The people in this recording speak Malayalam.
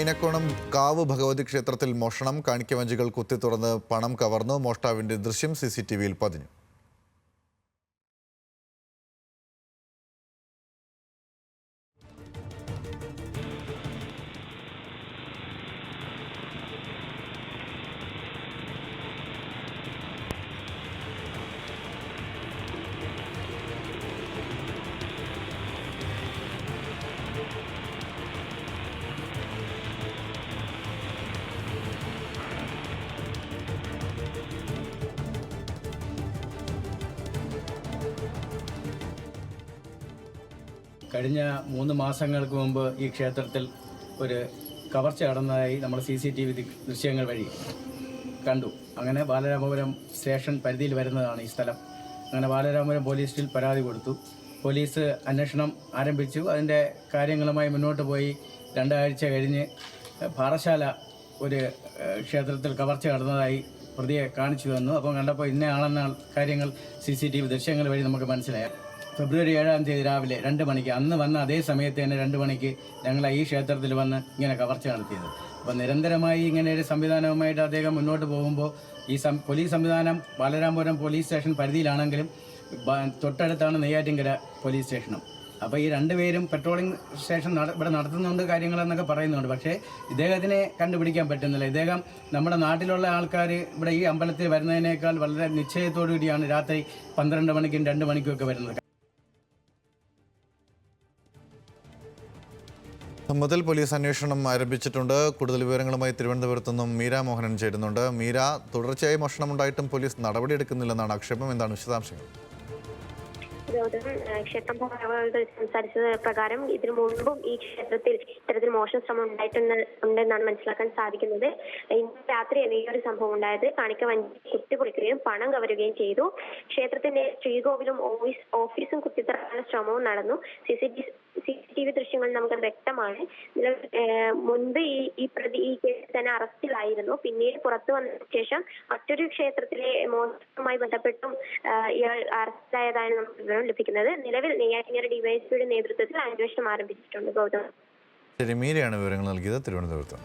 ഐനക്കോണം കാവ് ഭഗവതി ക്ഷേത്രത്തിൽ മോഷണം. കാണിക്കവഞ്ചികൾ കുത്തിത്തുറന്ന് പണം കവർന്നു. മോഷ്ടാവിന്റെ ദൃശ്യം CCTVയിൽ പതിഞ്ഞു. കഴിഞ്ഞ 3 മാസങ്ങൾക്ക് മുമ്പ് ഈ ക്ഷേത്രത്തിൽ ഒരു കവർച്ച നടന്നതായി നമ്മൾ CCTV ദൃശ്യങ്ങൾ വഴി കണ്ടു. അങ്ങനെ ബാലരാമപുരം സ്റ്റേഷൻ പരിധിയിൽ വരുന്നതാണ് ഈ സ്ഥലം. അങ്ങനെ ബാലരാമപുരം പോലീസിൽ പരാതി കൊടുത്തു. പോലീസ് അന്വേഷണം ആരംഭിച്ചു. അതിൻ്റെ കാര്യങ്ങളുമായി മുന്നോട്ട് പോയി 2 ആഴ്ച കഴിഞ്ഞ് പാറശാല ഒരു ക്ഷേത്രത്തിൽ കവർച്ച നടന്നതായി പ്രതിയെ കാണിച്ചു തന്നു. അപ്പം കണ്ടപ്പോൾ ഇന്നയാളെന്ന കാര്യങ്ങൾ CCTV ദൃശ്യങ്ങൾ വഴി നമുക്ക് മനസ്സിലായി. ഫെബ്രുവരി 7-ാം തീയതി രാവിലെ 2 മണിക്ക് അന്ന് വന്ന അതേ സമയത്ത് തന്നെ 2 മണിക്ക് ഞങ്ങൾ ഈ ക്ഷേത്രത്തിൽ വന്ന് ഇങ്ങനെ കവർച്ച നടത്തിയത്. അപ്പോൾ നിരന്തരമായി ഇങ്ങനെ ഒരു സംവിധാനവുമായിട്ട് അദ്ദേഹം മുന്നോട്ട് പോകുമ്പോൾ ഈ പോലീസ് സംവിധാനം ബാലരാമപുരം പോലീസ് സ്റ്റേഷൻ പരിധിയിലാണെങ്കിലും തൊട്ടടുത്താണ് നെയ്യാറ്റിൻകര പോലീസ് സ്റ്റേഷനും. അപ്പോൾ ഈ 2 പേരും പെട്രോളിംഗ് സ്റ്റേഷൻ ഇവിടെ നടത്തുന്നുണ്ട് കാര്യങ്ങളെന്നൊക്കെ പറയുന്നുണ്ട്. പക്ഷേ ഇദ്ദേഹത്തിനെ കണ്ടുപിടിക്കാൻ പറ്റുന്നില്ല. ഇദ്ദേഹം നമ്മുടെ നാട്ടിലുള്ള ആൾക്കാർ ഇവിടെ ഈ അമ്പലത്തിൽ വരുന്നതിനേക്കാൾ വളരെ നിശ്ചയത്തോടു കൂടിയാണ് രാത്രി 12 മണിക്കും 2 മണിക്കും ഒക്കെ വരുന്നത്. സംഭവത്തിൽ പോലീസ് അന്വേഷണം ആരംഭിച്ചിട്ടുണ്ട്. കൂടുതൽ വിവരങ്ങളുമായി തിരുവനന്തപുരത്തു നിന്നും മീര മോഹനൻ ചേരുന്നുണ്ട്. മീര, തുടർച്ചയായി മോഷണമുണ്ടായിട്ടും പോലീസ് നടപടിയെടുക്കുന്നില്ലെന്നാണ് ആക്ഷേപം. എന്താണ് വിശദാംശങ്ങൾ? ക്ഷേത്രം ഭാരവാഹികൾ സംസാരിച്ചത് പ്രകാരം ഇതിനു മുൻപും ഈ ക്ഷേത്രത്തിൽ ഇത്തരത്തിൽ മോഷണ ശ്രമം ഉണ്ടെന്നാണ് മനസ്സിലാക്കാൻ സാധിക്കുന്നത്. ഇന്ന് രാത്രിയാണ് ഈ ഒരു സംഭവം ഉണ്ടായത്. കാണിക്ക വഞ്ചി കുത്തിപ്പൊളിക്കുകയും പണം കവരുകയും ചെയ്തു. ക്ഷേത്രത്തിന്റെ ശ്രീകോവിലും ഓഫീസും കുത്തിത്തറാനുള്ള ശ്രമവും നടന്നു. CCTV ദൃശ്യങ്ങൾ നമുക്ക് വ്യക്തമാണ്. മുൻപ് ഈ പ്രതി ഈ കേസിൽ തന്നെ അറസ്റ്റിലായിരുന്നു. പിന്നീട് പുറത്തു വന്നതിന് ശേഷം മറ്റൊരു ക്ഷേത്രത്തിലെ മോഷണവുമായി ബന്ധപ്പെട്ടും ഇയാൾ അറസ്റ്റിലായതാണ് നമുക്ക് വിവരം ലഭിക്കുന്നത്. നിലവിൽ നെയ്യാറ്റിൻകര ഡിവൈഎസ്പിയുടെ നേതൃത്വത്തിൽ അന്വേഷണം ആരംഭിച്ചിട്ടുണ്ട്. ഗൗതം. ശരി, മീരയാണ് വിവരങ്ങൾ നൽകിയത് തിരുവനന്തപുരത്ത്.